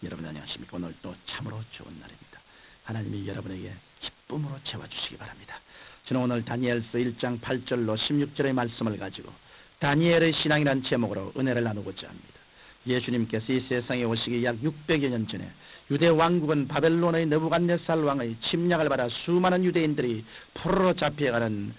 여러분 안녕하십니까? 오늘 또 참으로 좋은 날입니다. 하나님이 여러분에게 기쁨으로 채워주시기 바랍니다. 저는 오늘 다니엘서 1장 8절로 16절의 말씀을 가지고 다니엘의 신앙이라는 제목으로 은혜를 나누고자 합니다. 예수님께서 이 세상에 오시기 약 600여 년 전에 유대 왕국은 바벨론의 느부갓네살 왕의 침략을 받아 수많은 유대인들이 포로로 잡혀가는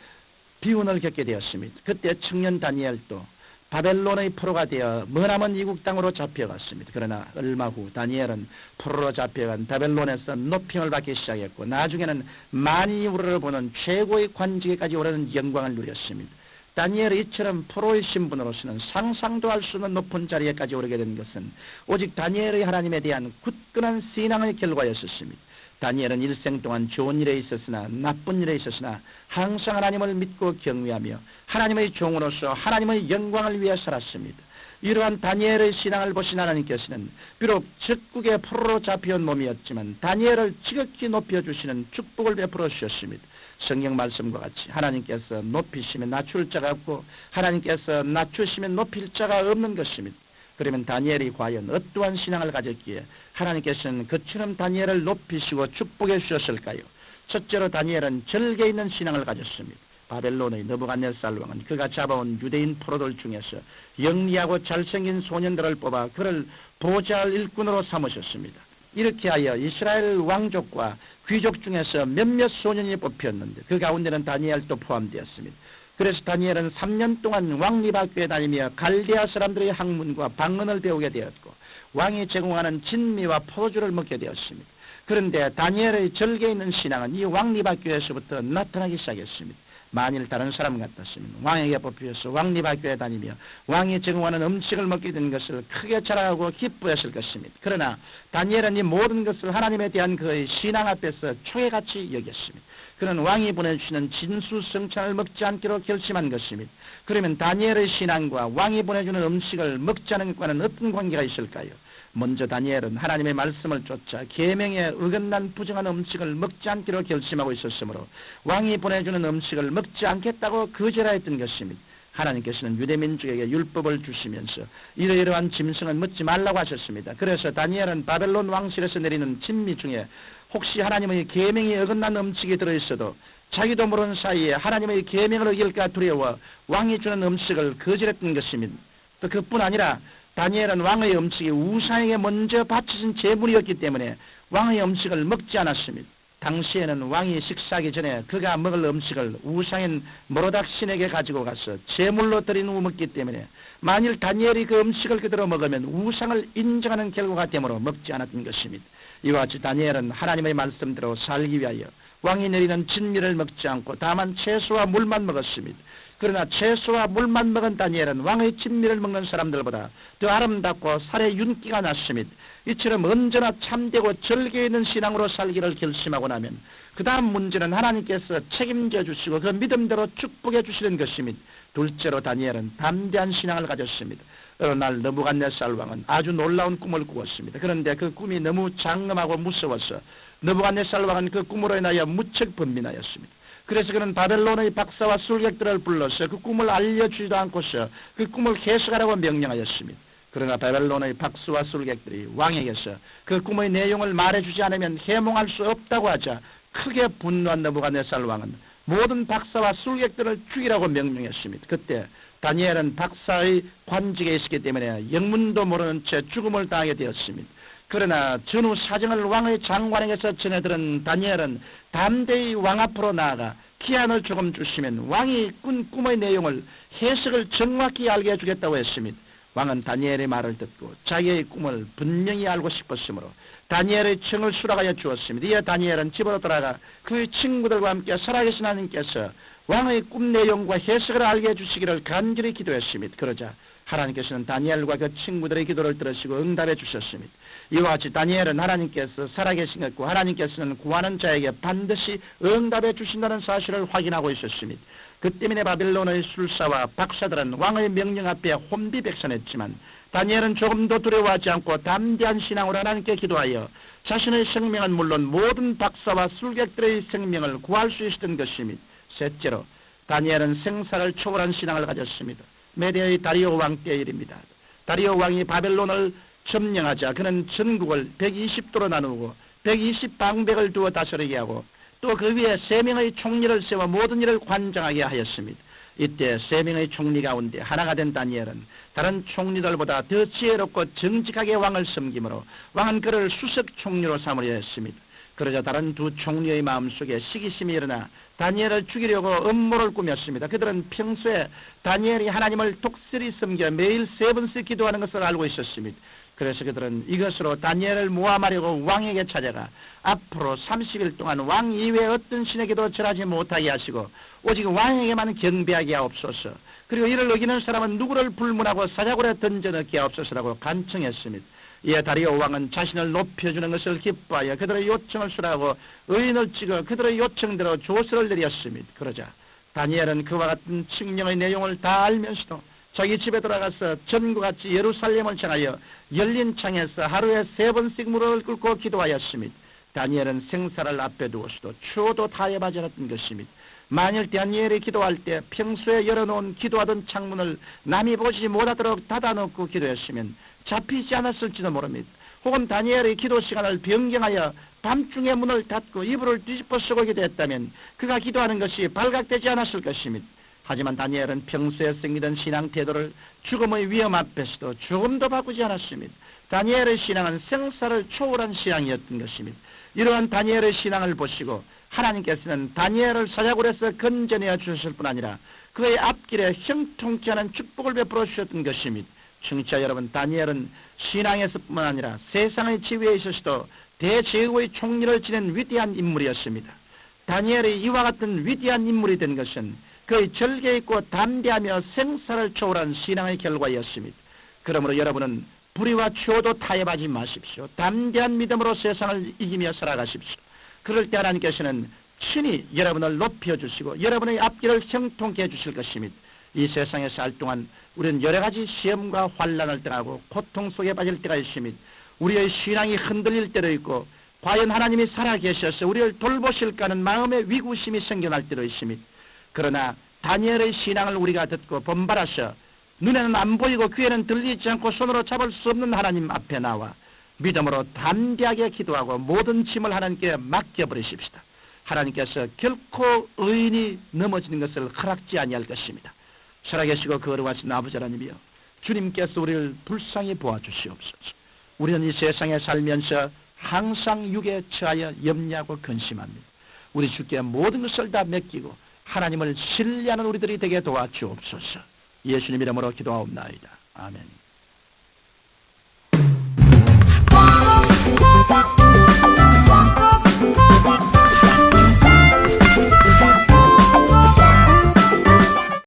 비운을 겪게 되었습니다. 그때 청년 다니엘도 바벨론의 포로가 되어 머나먼 이국 땅으로 잡혀갔습니다. 그러나 얼마 후 다니엘은 포로로 잡혀간 바벨론에서 높임을 받기 시작했고 나중에는 만인이 우러러보는 최고의 관직에까지 오르는 영광을 누렸습니다. 다니엘이 이처럼 포로의 신분으로서는 상상도 할 수 없는 높은 자리에까지 오르게 된 것은 오직 다니엘의 하나님에 대한 굳건한 신앙의 결과였었습니다. 다니엘은 일생 동안 좋은 일에 있었으나 나쁜 일에 있었으나 항상 하나님을 믿고 경외하며 하나님의 종으로서 하나님의 영광을 위해 살았습니다. 이러한 다니엘의 신앙을 보신 하나님께서는 비록 적국의 포로로 잡혀온 몸이었지만 다니엘을 지극히 높여주시는 축복을 베풀어 주셨습니다. 성경 말씀과 같이 하나님께서 높이시면 낮출 자가 없고 하나님께서 낮추시면 높일 자가 없는 것입니다. 그러면 다니엘이 과연 어떠한 신앙을 가졌기에 하나님께서는 그처럼 다니엘을 높이시고 축복해 주셨을까요? 첫째로 다니엘은 절개 있는 신앙을 가졌습니다. 바벨론의 느부갓네살 왕은 그가 잡아온 유대인 포로들 중에서 영리하고 잘생긴 소년들을 뽑아 그를 보좌할 일꾼으로 삼으셨습니다. 이렇게 하여 이스라엘 왕족과 귀족 중에서 몇몇 소년이 뽑혔는데 그 가운데는 다니엘도 포함되었습니다. 그래서 다니엘은 3년 동안 왕립학교에 다니며 갈대아 사람들의 학문과 방언을 배우게 되었고 왕이 제공하는 진미와 포도주를 먹게 되었습니다. 그런데 다니엘의 절개 있는 신앙은 이 왕립학교에서부터 나타나기 시작했습니다. 만일 다른 사람 같았으면 왕에게 뽑혀서 왕립학교에 다니며 왕이 제공하는 음식을 먹게 된 것을 크게 자랑하고 기뻐했을 것입니다. 그러나 다니엘은 이 모든 것을 하나님에 대한 그의 신앙 앞에서 초회같이 여겼습니다. 그는 왕이 보내주시는 진수성찬을 먹지 않기로 결심한 것입니다. 그러면 다니엘의 신앙과 왕이 보내주는 음식을 먹지 않은 것과는 어떤 관계가 있을까요? 먼저 다니엘은 하나님의 말씀을 쫓아 계명에 어긋난 부정한 음식을 먹지 않기로 결심하고 있었으므로 왕이 보내주는 음식을 먹지 않겠다고 거절하였던 것입니다. 하나님께서는 유대민족에게 율법을 주시면서 이러이러한 짐승은 먹지 말라고 하셨습니다. 그래서 다니엘은 바벨론 왕실에서 내리는 진미 중에 혹시 하나님의 계명이 어긋난 음식이 들어있어도 자기도 모르는 사이에 하나님의 계명을 어길까 두려워 왕이 주는 음식을 거절했던 것입니다. 또 그뿐 아니라 다니엘은 왕의 음식이 우상에게 먼저 바쳐진 제물이었기 때문에 왕의 음식을 먹지 않았습니다. 당시에는 왕이 식사하기 전에 그가 먹을 음식을 우상인 모로닥 신에게 가지고 가서 제물로 드린 후 먹기 때문에 만일 다니엘이 그 음식을 그대로 먹으면 우상을 인정하는 결과가 되므로 먹지 않았던 것입니다. 이와 같이 다니엘은 하나님의 말씀대로 살기 위하여 왕이 내리는 진미를 먹지 않고 다만 채소와 물만 먹었습니다. 그러나 채소와 물만 먹은 다니엘은 왕의 진미를 먹는 사람들보다 더 아름답고 살에 윤기가 났습니다. 이처럼 언제나 참되고 절개 있는 신앙으로 살기를 결심하고 나면 그 다음 문제는 하나님께서 책임져 주시고 그 믿음대로 축복해 주시는 것입니다. 둘째로 다니엘은 담대한 신앙을 가졌습니다. 어느 날 느부갓네살 왕은 아주 놀라운 꿈을 꾸었습니다. 그런데 그 꿈이 너무 장엄하고 무서워서 느부갓네살 왕은 그 꿈으로 인하여 무척 번민하였습니다. 그래서 그는 바벨론의 박사와 술객들을 불러서 그 꿈을 알려주지도 않고서 그 꿈을 해석하라고 명령하였습니다. 그러나 바벨론의 박사와 술객들이 왕에게서 그 꿈의 내용을 말해주지 않으면 해몽할 수 없다고 하자 크게 분노한 느부갓네살 왕은 모든 박사와 술객들을 죽이라고 명령했습니다. 그때 다니엘은 박사의 관직에 있었기 때문에 영문도 모르는 채 죽음을 당하게 되었습니다. 그러나 전후 사정을 왕의 장관에게서 전해들은 다니엘은 담대히 왕 앞으로 나아가 기한을 조금 주시면 왕이 꾼 꿈의 내용을 해석을 정확히 알게 해주겠다고 했습니다. 왕은 다니엘의 말을 듣고 자기의 꿈을 분명히 알고 싶었으므로 다니엘의 청을 수락하여 주었습니다. 이에 다니엘은 집으로 돌아가 그의 친구들과 함께 살아계신 하나님께서 왕의 꿈 내용과 해석을 알게 해주시기를 간절히 기도했습니다. 그러자 하나님께서는 다니엘과 그 친구들의 기도를 들으시고 응답해 주셨습니다. 이와 같이 다니엘은 하나님께서 살아계신 것과 하나님께서는 구하는 자에게 반드시 응답해 주신다는 사실을 확인하고 있었습니다. 그 때문에 바빌론의 술사와 박사들은 왕의 명령 앞에 혼비백산했지만 다니엘은 조금도 두려워하지 않고 담대한 신앙으로 하나님께 기도하여 자신의 생명은 물론 모든 박사와 술객들의 생명을 구할 수 있었던 것입니다. 셋째로 다니엘은 생사를 초월한 신앙을 가졌습니다. 메디아의 다리오 왕 때의 일입니다. 다리오 왕이 바벨론을 점령하자 그는 전국을 120도로 나누고 120방백을 두어 다스리게 하고 또 그 위에 3명의 총리를 세워 모든 일을 관장하게 하였습니다. 이때 3명의 총리 가운데 하나가 된 다니엘은 다른 총리들보다 더 지혜롭고 정직하게 왕을 섬기므로 왕은 그를 수석 총리로 삼으려 했습니다. 그러자 다른 2 총리의 마음속에 시기심이 일어나 다니엘을 죽이려고 음모를 꾸몄습니다. 그들은 평소에 다니엘이 하나님을 독실히 섬겨 매일 3번씩 기도하는 것을 알고 있었습니다. 그래서 그들은 이것으로 다니엘을 모함하려고 왕에게 찾아가 앞으로 30일 동안 왕 이외에 어떤 신에게도 절하지 못하게 하시고 오직 왕에게만 경배하게 하옵소서. 그리고 이를 어기는 사람은 누구를 불문하고 사자굴에 던져 넣게 하옵소서라고 간청했습니다. 이에 다리오 왕은 자신을 높여주는 것을 기뻐하여 그들의 요청을 수락하고 의인을 찍어 그들의 요청대로 조서를 내렸습니다. 그러자 다니엘은 그와 같은 칙령의 내용을 다 알면서도 자기 집에 돌아가서 전과 같이 예루살렘을 향하여 열린 창에서 하루에 3번씩 무릎을 꿇고 기도하였습니다. 다니엘은 생사를 앞에 두고서도 추호도 타협하지 않았던 것입니다. 만일 다니엘이 기도할 때 평소에 열어놓은 기도하던 창문을 남이 보지 못하도록 닫아놓고 기도했으면 잡히지 않았을지도 모릅니다. 혹은 다니엘의 기도 시간을 변경하여 밤중에 문을 닫고 이불을 뒤집어 쓰고 기도했다면 그가 기도하는 것이 발각되지 않았을 것입니다. 하지만 다니엘은 평소에 생기던 신앙 태도를 죽음의 위험 앞에서도 조금도 바꾸지 않았습니다. 다니엘의 신앙은 생사를 초월한 신앙이었던 것입니다. 이러한 다니엘의 신앙을 보시고 하나님께서는 다니엘을 사자굴에서 건져내어 주셨을 뿐 아니라 그의 앞길에 형통치 않은 축복을 베풀어 주셨던 것입니다. 청취자 여러분, 다니엘은 신앙에서뿐만 아니라 세상의 지위에 있어서도 대제국의 총리를 지낸 위대한 인물이었습니다. 다니엘이 이와 같은 위대한 인물이 된 것은 그의 절개 있고 담대하며 생사를 초월한 신앙의 결과였습니다. 그러므로 여러분은 불의와 추호도 타협하지 마십시오. 담대한 믿음으로 세상을 이기며 살아가십시오. 그럴 때 하나님께서는 친히 여러분을 높여주시고 여러분의 앞길을 형통케 해주실 것입니다. 이 세상에 살 동안 우리는 여러 가지 시험과 환난을 당하고 고통 속에 빠질 때가 있습니다. 우리의 신앙이 흔들릴 때도 있고 과연 하나님이 살아계셔서 우리를 돌보실까 하는 마음의 위구심이 생겨날 때도 있습니다. 그러나 다니엘의 신앙을 우리가 듣고 본받아서 눈에는 안 보이고 귀에는 들리지 않고 손으로 잡을 수 없는 하나님 앞에 나와 믿음으로 담대하게 기도하고 모든 짐을 하나님께 맡겨버리십시다. 하나님께서 결코 의인이 넘어지는 것을 허락지 아니할 것입니다. 살아계시고 거룩하신 아버지 하나님이여, 주님께서 우리를 불쌍히 보아주시옵소서. 우리는 이 세상에 살면서 항상 육에 처하여 염려하고 근심합니다. 우리 주께 모든 것을 다 맡기고 하나님을 신뢰하는 우리들이 되게 도와주옵소서. 예수님 이름으로 기도하옵나이다. 아멘.